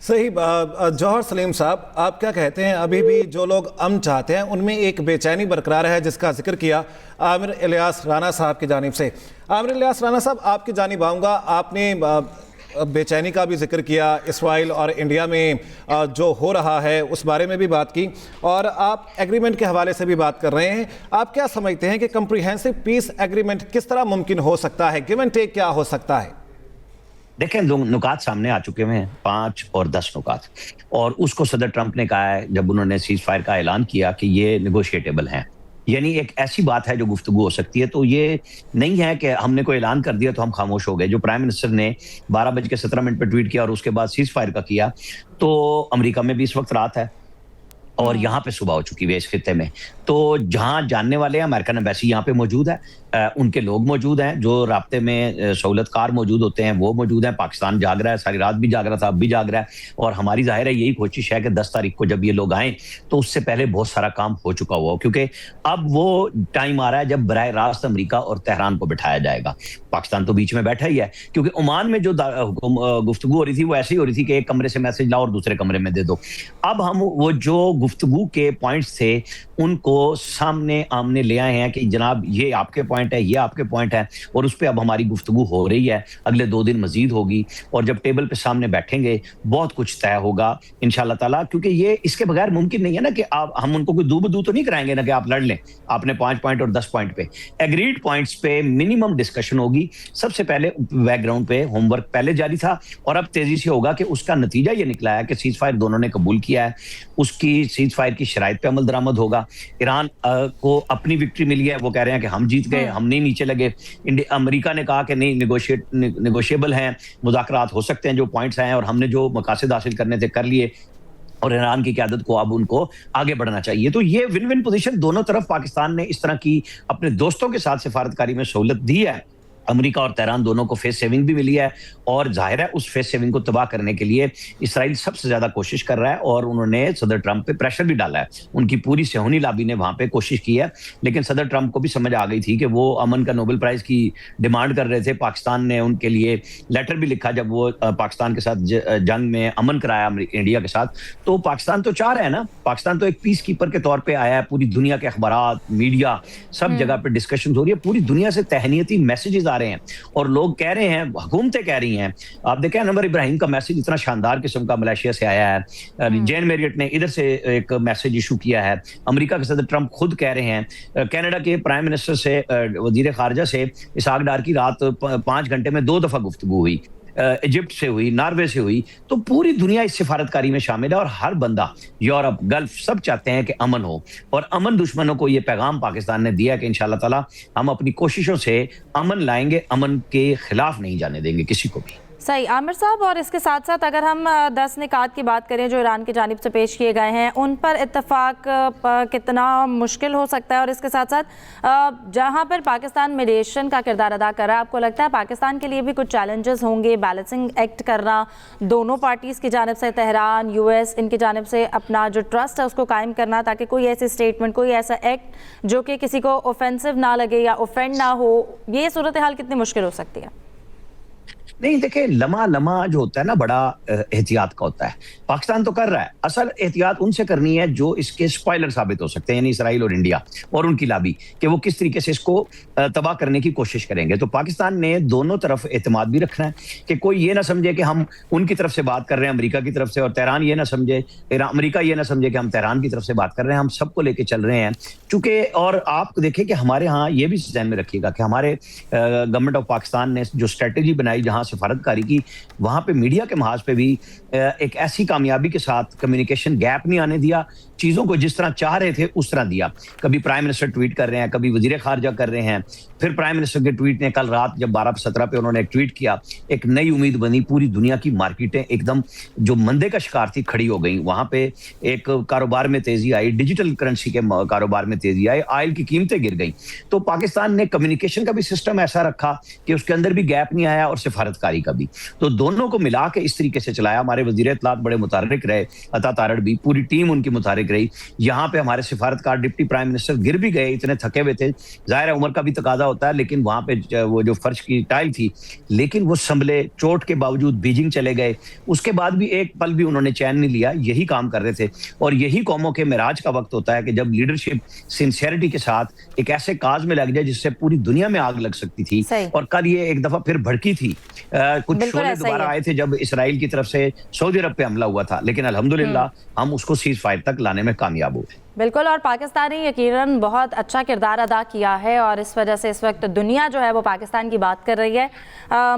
صحیح. جوہر سلیم صاحب، آپ کیا کہتے ہیں؟ ابھی بھی جو لوگ امن چاہتے ہیں ان میں ایک بے چینی برقرار ہے جس کا ذکر کیا عامر الیاس رانا صاحب کی جانب سے. عامر الیاس رانا صاحب، آپ کی جانب آؤں گا. آپ نے بے چینی کا بھی ذکر کیا، اسرائیل اور انڈیا میں جو ہو رہا ہے اس بارے میں بھی بات کی، اور آپ ایگریمنٹ کے حوالے سے بھی بات کر رہے ہیں. آپ کیا سمجھتے ہیں کہ کمپریہنسو پیس ایگریمنٹ کس طرح ممکن ہو سکتا ہے؟ گیو اینڈ ٹیک کیا ہو سکتا ہے؟ دیکھیں، دو نکات سامنے آ چکے ہیں، 5 اور 10 نکات، اور اس کو صدر ٹرمپ نے کہا ہے جب انہوں نے سیز فائر کا اعلان کیا کہ یہ نیگوشیٹیبل ہیں، یعنی ایک ایسی بات ہے جو گفتگو ہو سکتی ہے. تو یہ نہیں ہے کہ ہم نے کوئی اعلان کر دیا تو ہم خاموش ہو گئے. جو پرائم منسٹر نے 12:17 پہ ٹویٹ کیا اور اس کے بعد سیز فائر کا کیا، تو امریکہ میں بھی اس وقت رات ہے اور یہاں پہ صبح ہو چکی ہے اس خطے میں. تو جہاں جاننے والے ہیں، امریکن ایمبیسی یہاں پہ موجود ہے، ان کے لوگ موجود ہیں جو رابطے میں سہولت کار موجود ہوتے ہیں، وہ موجود ہیں. پاکستان جاگ رہا ہے، ساری رات بھی جاگ رہا تھا، اب بھی جاگ رہا ہے، اور ہماری ظاہر ہے یہی کوشش ہے کہ 10 تاریخ کو جب یہ لوگ آئیں تو اس سے پہلے بہت سارا کام ہو چکا ہوا ہو، کیونکہ اب وہ ٹائم آ رہا ہے جب براہ راست امریکہ اور تہران کو بٹھایا جائے گا. پاکستان تو بیچ میں بیٹھا ہی ہے، کیونکہ عمان میں جو گفتگو ہو رہی تھی وہ ایسی ہو رہی تھی کہ ایک کمرے سے میسج لاؤ اور دوسرے کمرے میں دے دو. اب ہم وہ جو گفتگو کے پوائنٹس تھے ان کو سامنے آمنے لے آئے ہیں کہ جناب یہ آپ کے پوائنٹ ہے، یہ آپ کے پوائنٹ ہے، اور اس پہ اب ہماری گفتگو ہو رہی ہے. اگلے 2 دن مزید ہوگی، اور جب ٹیبل پہ سامنے بیٹھیں گے بہت کچھ طے ہوگا انشاءاللہ تعالیٰ. کیونکہ یہ اس کے بغیر ممکن نہیں ہے نا کہ ہم ان کو کوئی دو بدو تو نہیں کرائیں گے نا کہ آپ لڑ لیں. آپ نے 5 پوائنٹ اور 10 پوائنٹ پہ ایگریڈ پوائنٹس پہ منیمم ڈسکشن ہوگی. سب سے پہلے بیک گراؤنڈ پہ ہوم ورک پہلے جاری تھا، اور اب تیزی سے ہوگا کہ اس کا نتیجہ یہ نکلا ہے کہ سیز فائر دونوں نے قبول کیا ہے. اس کی سیز فائر کی شرائط پہ عمل درآمد ہوگا. ایران کو اپنی وکٹری ملی ہے، وہ کہہ رہے ہیں کہ ہم جیت گئے، ہم نہیں نیچے لگے. امریکہ نے کہا کہ نہیں، نیگوشیبل ہیں، مذاکرات ہو سکتے ہیں، جو پوائنٹس ہیں، اور ہم نے جو مقاصد حاصل کرنے تھے کر لیے، اور ایران کی قیادت کو اب ان کو آگے بڑھنا چاہیے. تو یہ ون ون پوزیشن دونوں طرف پاکستان نے اس طرح کی اپنے دوستوں کے ساتھ سفارتکاری میں سہولت دی ہے. امریکہ اور تہران دونوں کو فیس سیونگ بھی ملی ہے، اور ظاہر ہے اس فیس سیونگ کو تباہ کرنے کے لیے اسرائیل سب سے زیادہ کوشش کر رہا ہے، اور انہوں نے صدر ٹرمپ پہ پریشر بھی ڈالا ہے. ان کی پوری صہیونی لابی نے وہاں پہ کوشش کی ہے، لیکن صدر ٹرمپ کو بھی سمجھ آ گئی تھی کہ وہ امن کا نوبل پرائز کی ڈیمانڈ کر رہے تھے. پاکستان نے ان کے لیے لیٹر بھی لکھا جب وہ پاکستان کے ساتھ جنگ میں امن کرایا انڈیا کے ساتھ. تو پاکستان تو چاہ رہا ہے نا، پاکستان تو ایک پیس کیپر کے طور پہ آیا ہے. پوری دنیا کے اخبارات، میڈیا، سب جگہ پہ ڈسکشن ہو رہی ہے. پوری دنیا سے تہنیتی میسیجز آ رہے ہیں، اور لوگ کہہ رہے ہیں، حکومتیں کہہ رہی ہیں. آپ دیکھیں انور ابراہیم کا میسج اتنا شاندار قسم کا ملیشیا سے آیا ہے. جین میریٹ نے ادھر سے ایک میسج ایشو کیا ہے. امریکہ کے صدر ٹرمپ خود کہہ رہے ہیں. کینیڈا کے پرائم منسٹر سے، وزیر خارجہ سے اسحاق ڈار کی رات 5 گھنٹے میں 2 دفعہ گفتگو ہوئی. ایجپٹ سے ہوئی، ناروے سے ہوئی. تو پوری دنیا اس سفارتکاری میں شامل ہے، اور ہر بندہ، یورپ، گلف، سب چاہتے ہیں کہ امن ہو. اور امن دشمنوں کو یہ پیغام پاکستان نے دیا کہ انشاءاللہ تعالی ہم اپنی کوششوں سے امن لائیں گے، امن کے خلاف نہیں جانے دیں گے کسی کو بھی. صحیح عامر صاحب، اور اس کے ساتھ ساتھ اگر ہم 10 نکات کی بات کریں جو ایران کی جانب سے پیش کیے گئے ہیں، ان پر اتفاق کتنا مشکل ہو سکتا ہے؟ اور اس کے ساتھ ساتھ جہاں پر پاکستان میڈیشن کا کردار ادا کر رہا ہے، آپ کو لگتا ہے پاکستان کے لیے بھی کچھ چیلنجز ہوں گے؟ بیلنسنگ ایکٹ کرنا دونوں پارٹیز کی جانب سے، تہران، یو ایس، ان کی جانب سے اپنا جو ٹرسٹ ہے اس کو قائم کرنا، تاکہ کوئی ایسی اسٹیٹمنٹ، کوئی ایسا ایکٹ جو کہ کسی کو اوفینسو نہ لگے یا اوفینڈ نہ ہو. یہ صورتحال کتنی مشکل ہو سکتی ہے؟ نہیں دیکھیں، لمحہ جو ہوتا ہے نا بڑا احتیاط کا ہوتا ہے. پاکستان تو کر رہا ہے، اصل احتیاط ان سے کرنی ہے جو اس کے سپوائلر ثابت ہو سکتے ہیں، یعنی اسرائیل اور انڈیا اور ان کی لابی، کہ وہ کس طریقے سے اس کو تباہ کرنے کی کوشش کریں گے. تو پاکستان نے دونوں طرف اعتماد بھی رکھنا ہے کہ کوئی یہ نہ سمجھے کہ ہم ان کی طرف سے بات کر رہے ہیں امریکہ کی طرف سے، اور تہران یہ نہ سمجھے، امریکہ یہ نہ سمجھے کہ ہم تہران کی طرف سے بات کر رہے ہیں. ہم سب کو لے کے چل رہے ہیں. چونکہ اور آپ دیکھیں کہ ہمارے ہاں یہ بھی ذہن میں رکھیے گا کہ ہمارے گورنمنٹ آف پاکستان نے جو اسٹریٹجی بنائی جہاں سفارتکاری کی، وہاں پہ میڈیا کے محاذ پہ بھی ایک ایسی کامیابی کے ساتھ کمیونیکیشن گیپ نہیں آنے دیا. چیزوں کو جس طرح چاہ رہے تھے اس طرح دیا. کبھی پرائم منسٹر ٹویٹ کر رہے ہیں، کبھی وزیر خارجہ کر رہے ہیں. پھر پرائم منسٹر کے ٹویٹ نے کل رات جب 12:17 پہ انہوں نے ایک ٹویٹ کیا، ایک نئی امید بنی. پوری دنیا کی مارکیٹیں ایک دم جو مندے کا شکار تھی کھڑی ہو گئیں. وہاں پہ ایک کاروبار میں تیزی آئی، ڈیجیٹل کرنسی کے کاروبار میں تیزی آئی، آئل کی قیمتیں گر گئیں. تو پاکستان نے کمیونیکیشن کا بھی سسٹم ایسا رکھا کہ اس کے اندر بھی گیپ نہیں آیا، اور سفارتکاری سفارتکاری کا بھی. تو دونوں کو ملا کے اس طریقے سے چلایا. ہمارے وزیر اطلاعات بڑے متحرک رہے, عطا تارڑ بھی, پوری ٹیم ان کی متحرک رہی. یہاں پہ ہمارے سفارتکار ڈپٹی پرائم منسٹر گر بھی گئے, اتنے تھکے ہوئے تھے, ظاہر ہے عمر کا بھی تقاضا ہوتا ہے, لیکن وہاں پہ وہ جو فرش کی ٹائل تھی, لیکن وہ سنبھلے, چوٹ کے باوجود بیجنگ چلے گئے. اس کے بعد بھی ایک پل بھی انہوں نے چین نہیں لیا, یہی کام کر رہے تھے. اور یہی قوموں کے معراج کا وقت ہوتا ہے کہ جب لیڈرشپ سنسیئرٹی کے ساتھ ایک ایسے کاز میں لگ جائے جس سے پوری دنیا میں آگ لگ سکتی تھی. اور کل یہ ایک دفعہ پھر بھڑکی تھی, کچھ شعلے دوبارہ آئے تھے جب اسرائیل کی طرف سے سعودی عرب پہ حملہ ہوا تھا, لیکن الحمدللہ ہم اس کو سیز فائر تک لانے میں کامیاب ہوئے. بالکل, اور پاکستان نے یقیناً بہت اچھا کردار ادا کیا ہے, اور اس وجہ سے اس وقت دنیا جو ہے وہ پاکستان کی بات کر رہی ہے.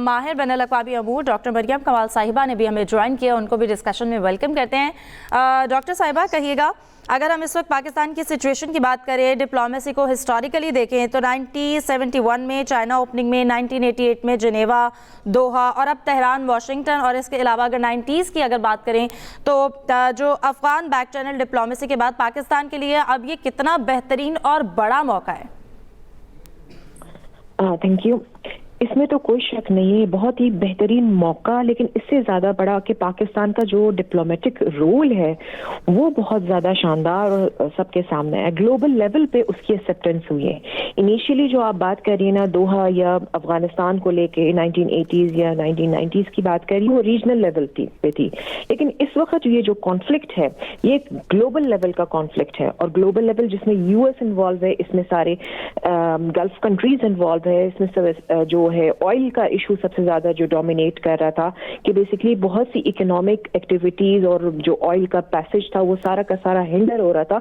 ماہر بین الاقوامی امور ڈاکٹر مریم کمال صاحبہ نے بھی ہمیں جوائن کیا, ان کو بھی ڈسکشن میں ویلکم کرتے ہیں. ڈاکٹر صاحبہ کہیے گا, اگر ہم اس وقت پاکستان کی سچویشن کی بات کریں, ڈپلومیسی کو ہسٹوریکلی دیکھیں تو 1971 میں چائنا اوپننگ میں, 1988 میں جنیوا, دوحہ, اور اب تہران, واشنگٹن, اور اس کے علاوہ اگر 90s کی اگر بات کریں تو جو افغان بیک چینل ڈپلومیسی کے بعد پاکستان کے لیے اب یہ کتنا بہترین اور بڑا موقع ہے؟ Thank you. اس میں تو کوئی شک نہیں ہے, بہت ہی بہترین موقع, لیکن اس سے زیادہ بڑا کہ پاکستان کا جو ڈپلومیٹک رول ہے وہ بہت زیادہ شاندار اور سب کے سامنے ہے. گلوبل لیول پہ اس کی ایکسیپٹنس ہوئی ہے. انیشیلی جو آپ بات کر رہی ہیں نا, دوحہ یا افغانستان کو لے کے 1980s یا 1990s کی بات کر رہی ہیں, وہ ریجنل لیول پہ تھی. لیکن اس وقت یہ جو کانفلکٹ ہے یہ ایک گلوبل لیول کا کانفلکٹ ہے, اور گلوبل لیول جس میں یو ایس انوالو ہے, اس میں سارے گلف کنٹریز انوالو ہے, اس میں جو ہے آئل کا ایشو سب سے زیادہ جو ڈومینیٹ کر رہا تھا, کہ بیسکلی بہت سی اکنامک ایکٹیویٹیز اور جو آئل کا پیسج تھا وہ سارا کا سارا ہینڈر ہو رہا تھا.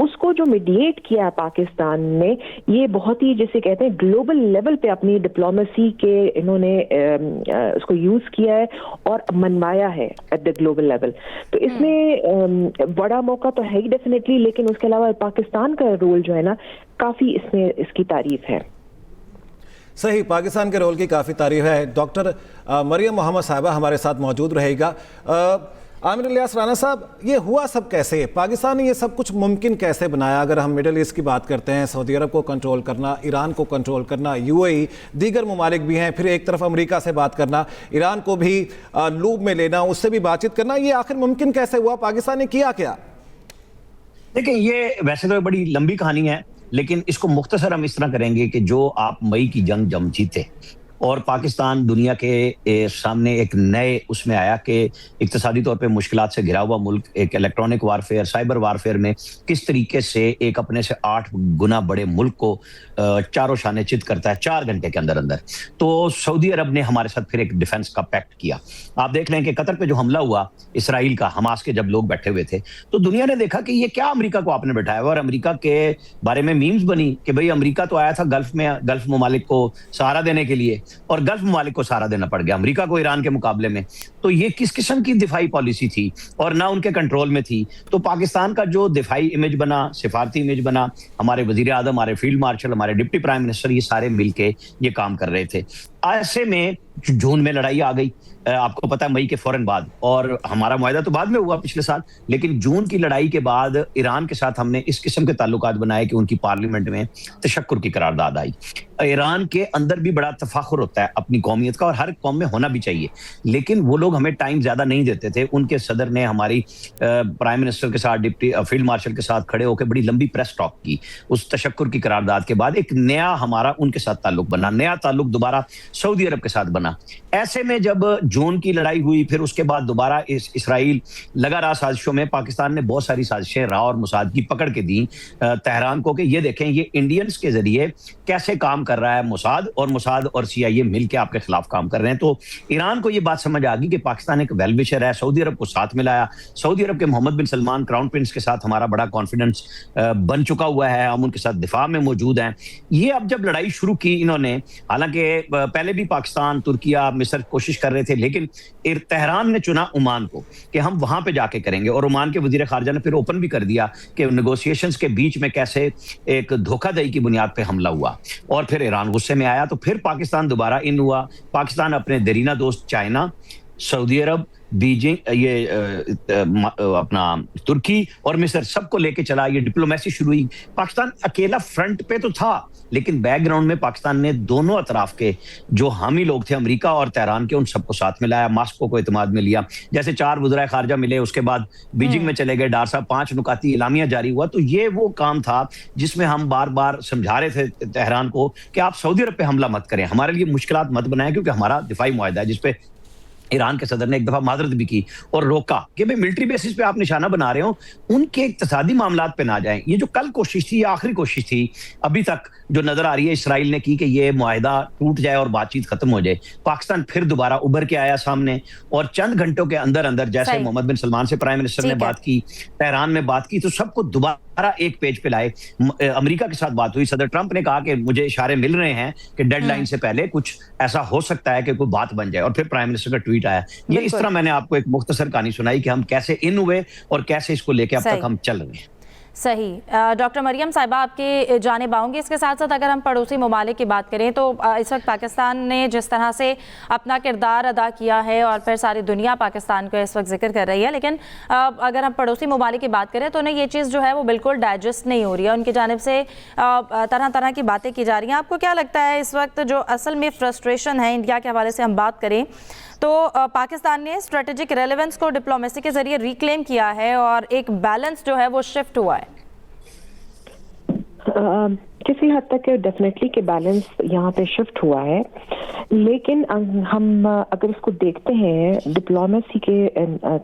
اس کو جو میڈیٹ کیا پاکستان نے, یہ بہت ہی جیسے کہتے ہیں گلوبل لیول پہ اپنی ڈپلومیسی کے انہوں نے اس کو یوز کیا ہے اور منوایا ہے ایٹ دا گلوبل لیول. تو اس میں بڑا موقع تو ہے ہی ڈیفینیٹلی, لیکن اس کے علاوہ پاکستان کا رول جو ہے نا کافی اس میں اس کی تعریف ہے. صحیح, پاکستان کے رول کی کافی تعریف ہے. ڈاکٹر مریم محمد صاحبہ ہمارے ساتھ موجود رہے گا. عامر الیاس رانا صاحب, یہ ہوا سب کیسے؟ پاکستان نے یہ سب کچھ ممکن کیسے بنایا؟ اگر ہم مڈل ایسٹ کی بات کرتے ہیں, سعودی عرب کو کنٹرول کرنا, ایران کو کنٹرول کرنا, یو اے ای, دیگر ممالک بھی ہیں, پھر ایک طرف امریکہ سے بات کرنا, ایران کو بھی لوپ میں لینا, اس سے بھی بات چیت کرنا, یہ آخر ممکن کیسے ہوا؟ پاکستان نے کیا کیا؟ دیکھیں, یہ ویسے تو بڑی لمبی کہانی ہے, لیکن اس کو مختصر ہم اس طرح کریں گے کہ جو آپ مئی کی جنگ جیتے اور پاکستان دنیا کے سامنے ایک نئے اس میں آیا کہ اقتصادی طور پہ مشکلات سے گھرا ہوا ملک ایک الیکٹرانک وارفیئر, سائبر وارفیئر میں کس طریقے سے ایک اپنے سے 8 گنا بڑے ملک کو چاروں شانے چت کرتا ہے 4 گھنٹے کے اندر اندر. تو سعودی عرب نے ہمارے ساتھ پھر ایک ڈیفنس کا پیکٹ کیا. آپ دیکھ لیں کہ قطر پہ جو حملہ ہوا اسرائیل کا, حماس کے جب لوگ بیٹھے ہوئے تھے, تو دنیا نے دیکھا کہ یہ کیا امریکہ کو آپ نے بٹھایا ہوا, اور امریکہ کے بارے میں میمز بنی کہ بھئی امریکہ تو آیا تھا گلف ممالک کو سہارا دینے کے لیے, اور گلف ممالک کو سہارا دینا پڑ گیا امریکہ کو ایران کے مقابلے میں. تو یہ کس قسم کی دفاعی پالیسی تھی, اور نہ ان کے کنٹرول میں تھی. تو پاکستان کا جو دفاعی امیج بنا, سفارتی امیج بنا, ہمارے وزیر اعظم, ہمارے فیلڈ مارشل, ہمارے ڈپٹی پرائم منسٹر, یہ سارے مل کے یہ کام کر رہے تھے. ایسے میں جون میں لڑائی آ گئی, آپ کو پتا ہے مئی کے فوراً بعد, اور ہمارا معاہدہ تو بعد میں ہوا پچھلے سال, لیکن جون کی لڑائی کے بعد ایران کے ساتھ ہم نے اس قسم کے تعلقات بنائے کہ ان کی پارلیمنٹ میں تشکر کی قرارداد آئی. ایران کے اندر بھی بڑا تفاخر ہوتا ہے اپنی قومیت کا, اور ہر قوم میں ہونا بھی چاہیے, لیکن وہ لوگ ہمیں ٹائم زیادہ نہیں دیتے تھے. ان کے صدر نے ہماری پرائم منسٹر کے ساتھ, ڈپٹی فیلڈ مارشل کے ساتھ کھڑے ہو کے بڑی لمبی پریس ٹاک کی. اس تشکر کی قرارداد کے بعد ایک نیا ہمارا ان کے ساتھ تعلق بنا, نیا تعلق دوبارہ سعودی عرب کے ساتھ بنا. ایسے میں جب جون کی لڑائی ہوئی, پھر اس کے بعد دوبارہ اسرائیل لگا رہا سازشوں میں, پاکستان نے بہت ساری سازشیں راہ اور موساد کی پکڑ کے دیں تہران کو کہ یہ دیکھیں یہ انڈینز کے ذریعے کیسے کام کر رہا ہے موساد اور سی آئی اے مل کے آپ کے خلاف کام کر رہے ہیں. تو ایران کو یہ بات سمجھ آ گئی کہ پاکستان ایک ویل وشر ہے, سعودی عرب کو ساتھ ملایا. سعودی عرب کے محمد بن سلمان کراؤن پرنس کے ساتھ ہمارا بڑا کانفیڈنس بن چکا ہوا ہے, ہم ان کے ساتھ دفاع میں موجود ہیں. یہ اب جب لڑائی شروع کی انہوں نے, حالانکہ پہلے بھی پاکستان, ترکیہ, مصر کوشش کر رہے تھے, لیکن تہران نے چنا عمان کو کہ ہم وہاں پہ جا کے کریں گے, اور عمان کے وزیر خارجہ نے پھر اوپن بھی کر دیا کہ نیگوسیشنز کے بیچ میں کیسے ایک دھوکہ دہی کی بنیاد پہ حملہ ہوا, اور پھر ایران غصے میں آیا. تو پھر پاکستان دوبارہ ان ہوا. پاکستان اپنے دیرینہ دوست چائنا سعودی عرب, بیجنگ, یہ اپنا ترکی اور مصر, سب کو لے کے چلا. یہ ڈپلومیسی شروع ہوئی. پاکستان اکیلا فرنٹ پہ تو تھا, لیکن بیک گراؤنڈ میں پاکستان نے دونوں اطراف کے جو حامی لوگ تھے امریکہ اور تہران کے, ان سب کو ساتھ میں لایا, ماسکو کو اعتماد میں لیا. جیسے 4 وزرائے خارجہ ملے, اس کے بعد بیجنگ میں چلے گئے ڈار صاحب, 5 نکاتی اعلامیہ جاری ہوا. تو یہ وہ کام تھا جس میں ہم بار بار سمجھا رہے تھے تہران کو کہ آپ سعودی عرب پہ حملہ مت کریں, ہمارے لیے مشکلات مت بنائیں, کیونکہ ہمارا دفاعی معاہدہ ہے, جس پہ ایران کے صدر نے ایک دفعہ معذرت بھی کی اور روکا کہ بھئی ملٹری بیسس پہ آپ نشانہ بنا رہے ہو, ان کے اقتصادی معاملات پہ نہ جائیں. یہ جو کل کوشش تھی, یہ آخری کوشش تھی ابھی تک جو نظر آ رہی ہے اسرائیل نے کی کہ یہ معاہدہ ٹوٹ جائے اور بات چیت ختم ہو جائے. پاکستان پھر دوبارہ ابھر کے آیا سامنے, اور چند گھنٹوں کے اندر اندر جیسے محمد بن سلمان سے پرائم منسٹر نے بات کی, تہران میں بات کی, تو سب کو دوبارہ ایک پیج پہ لائے. امریکہ کے ساتھ بات ہوئی, صدر ٹرمپ نے کہا کہ مجھے اشارے مل رہے ہیں کہ ڈیڈ لائن سے پہلے کچھ ایسا ہو سکتا ہے کہ کوئی بات بن جائے, اور پھر پرائم منسٹر کا ٹویٹ آیا. یہ اس طرح میں نے آپ کو ایک مختصر کہانی سنائی کہ ہم کیسے ان ہوئے اور کیسے اس کو لے کے اب تک ہم چل رہے ہیں. صحیح. ڈاکٹر مریم صاحبہ آپ کی جانب آؤں گی. اس کے ساتھ ساتھ اگر ہم پڑوسی ممالک کی بات کریں تو اس وقت پاکستان نے جس طرح سے اپنا کردار ادا کیا ہے اور پھر ساری دنیا پاکستان کو اس وقت ذکر کر رہی ہے, لیکن اگر ہم پڑوسی ممالک کی بات کریں تو انہیں یہ چیز جو ہے وہ بالکل ڈائجسٹ نہیں ہو رہی ہے. ان کی جانب سے طرح طرح کی باتیں کی جا رہی ہیں. آپ کو کیا لگتا ہے اس وقت جو اصل میں فرسٹریشن ہے انڈیا کے حوالے سے ہم بات کریں تو پاکستان نے اسٹریٹجک ریلیونس کو ڈپلومیسی کے ذریعے ریکلیم کیا ہے اور ایک بیلنس جو ہے وہ شفٹ ہوا ہے؟ کسی حد تک ڈیفینیٹلی کہ بیلنس یہاں پہ شفٹ ہوا ہے, لیکن ہم اگر اس کو دیکھتے ہیں ڈپلومیسی کے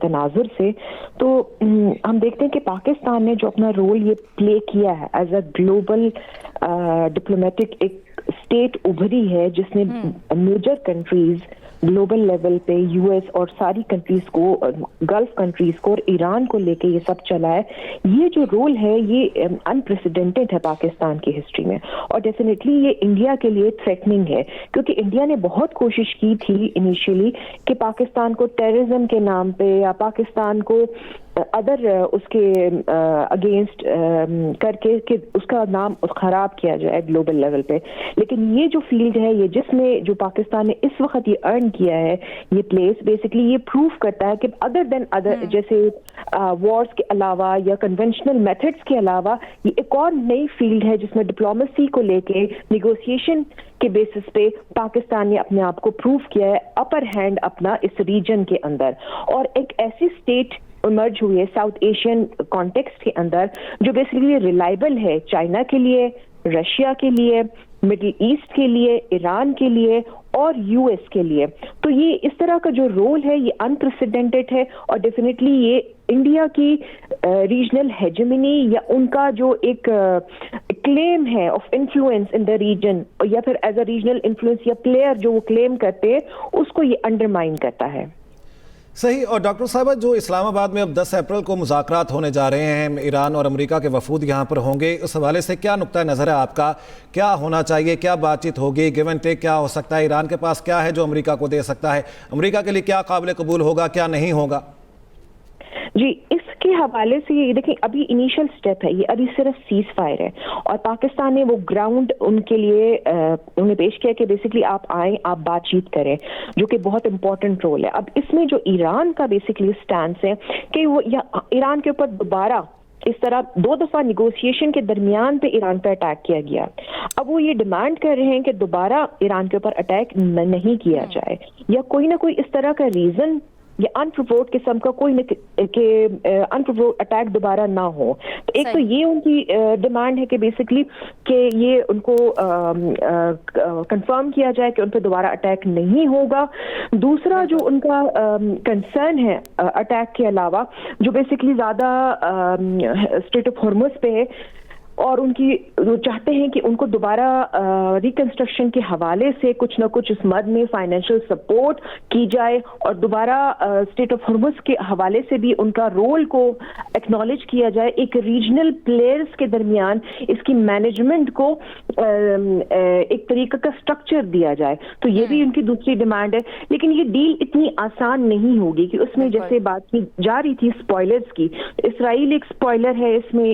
تناظر سے تو ہم دیکھتے ہیں کہ پاکستان نے جو اپنا رول یہ پلے کیا ہے ایز اے گلوبل ڈپلومیٹک ایک اسٹیٹ ابھری ہے, جس نے میجر کنٹریز گلوبل لیول پہ یو ایس اور ساری کنٹریز کو, گلف کنٹریز کو اور ایران کو لے کے یہ سب چلا ہے. یہ جو رول ہے یہ انپریسیڈنٹڈ ہے پاکستان کی ہسٹری میں, اور ڈیفینیٹلی یہ انڈیا کے لیے تھریٹننگ ہے, کیونکہ انڈیا نے بہت کوشش کی تھی انیشیلی کہ پاکستان کو ٹیررزم کے نام پہ یا پاکستان کو ادر اس کے اگینسٹ کر کے کہ اس کا نام خراب کیا جائے گلوبل لیول پہ. لیکن یہ جو فیلڈ ہے, یہ جس میں جو پاکستان نے اس وقت یہ ارن کیا ہے, یہ پلیس بیسکلی یہ پروف کرتا ہے کہ ادر دین ادر جیسے وارز کے علاوہ یا کنونشنل میتھڈس کے علاوہ یہ ایک اور نئی فیلڈ ہے جس میں ڈپلومیسی کو لے کے نیگوسیشن کے بیسس پہ پاکستان نے اپنے آپ کو پروف کیا ہے اپر ہینڈ اپنا اس ریجن کے اندر, اور ایک ایسی اسٹیٹ ایمرج ہوئی ہے ساؤتھ ایشین کانٹیکسٹ کے اندر جو بیسیکلی ریلائبل ہے چائنا کے لیے, رشیا کے لیے, مڈل ایسٹ کے لیے, ایران کے لیے اور یو ایس کے لیے. تو یہ اس طرح کا جو رول ہے یہ انپریسیڈنٹڈ ہے, اور ڈیفینیٹلی یہ انڈیا کی ریجنل ہیجمنی یا ان کا جو ایک کلیم ہے of influence in the region, یا پھر ایز اے ریجنل انفلوئنس یا پلیئر جو وہ کلیم کرتے ہیں, اس کو یہ انڈرمائن کرتا ہے. صحیح. اور ڈاکٹر صاحبہ جو اسلام آباد میں اب 10 اپریل کو مذاکرات ہونے جا رہے ہیں, ایران اور امریکہ کے وفود یہاں پر ہوں گے, اس حوالے سے کیا نقطہ نظر ہے آپ کا, کیا ہونا چاہیے, کیا بات چیت ہوگی, گیو اینڈ ٹیک کیا ہو سکتا ہے, ایران کے پاس کیا ہے جو امریکہ کو دے سکتا ہے, امریکہ کے لیے کیا قابل قبول ہوگا, کیا نہیں ہوگا؟ جی, اس کے حوالے سے یہ دیکھیں ابھی انیشل سٹیپ ہے, یہ ابھی صرف سیز فائر ہے, اور پاکستان نے وہ گراؤنڈ ان کے لیے انہیں پیش کیا کہ بیسکلی آپ آئیں, آپ بات چیت کریں, جو کہ بہت امپورٹنٹ رول ہے. اب اس میں جو ایران کا بیسکلی سٹانس ہے کہ وہ ایران کے اوپر دوبارہ اس طرح 2 دفعہ نیگوسیشن کے درمیان پہ ایران پہ اٹیک کیا گیا. اب وہ یہ ڈیمانڈ کر رہے ہیں کہ دوبارہ ایران کے اوپر اٹیک نہیں کیا جائے, یا کوئی نہ کوئی اس طرح کا ریزن یا انپرووکڈ قسم کا کوئی انپرووکڈ اٹیک دوبارہ نہ ہو. تو ایک تو یہ ان کی ڈیمانڈ ہے کہ بیسکلی کہ یہ ان کو کنفرم کیا جائے کہ ان پہ دوبارہ اٹیک نہیں ہوگا. دوسرا جو ان کا کنسرن ہے اٹیک کے علاوہ, جو بیسکلی زیادہ اسٹریٹ آف ہارمز پہ ہے, اور ان کی چاہتے ہیں کہ ان کو دوبارہ ریکنسٹرکشن کے حوالے سے کچھ نہ کچھ اس مد میں فائنینشیل سپورٹ کی جائے, اور دوبارہ اسٹیٹ آف ہارمز کے حوالے سے بھی ان کا رول کو ایکنالج کیا جائے, ایک ریجنل پلیئرز کے درمیان اس کی مینجمنٹ کو ایک طریقہ کا اسٹرکچر دیا جائے. تو یہ بھی ان کی دوسری ڈیمانڈ ہے. لیکن یہ ڈیل اتنی آسان نہیں ہوگی کہ اس میں جیسے بات کی جا رہی تھی اسپوائلرز کی, اسرائیل ایک اسپوائلر ہے, اس میں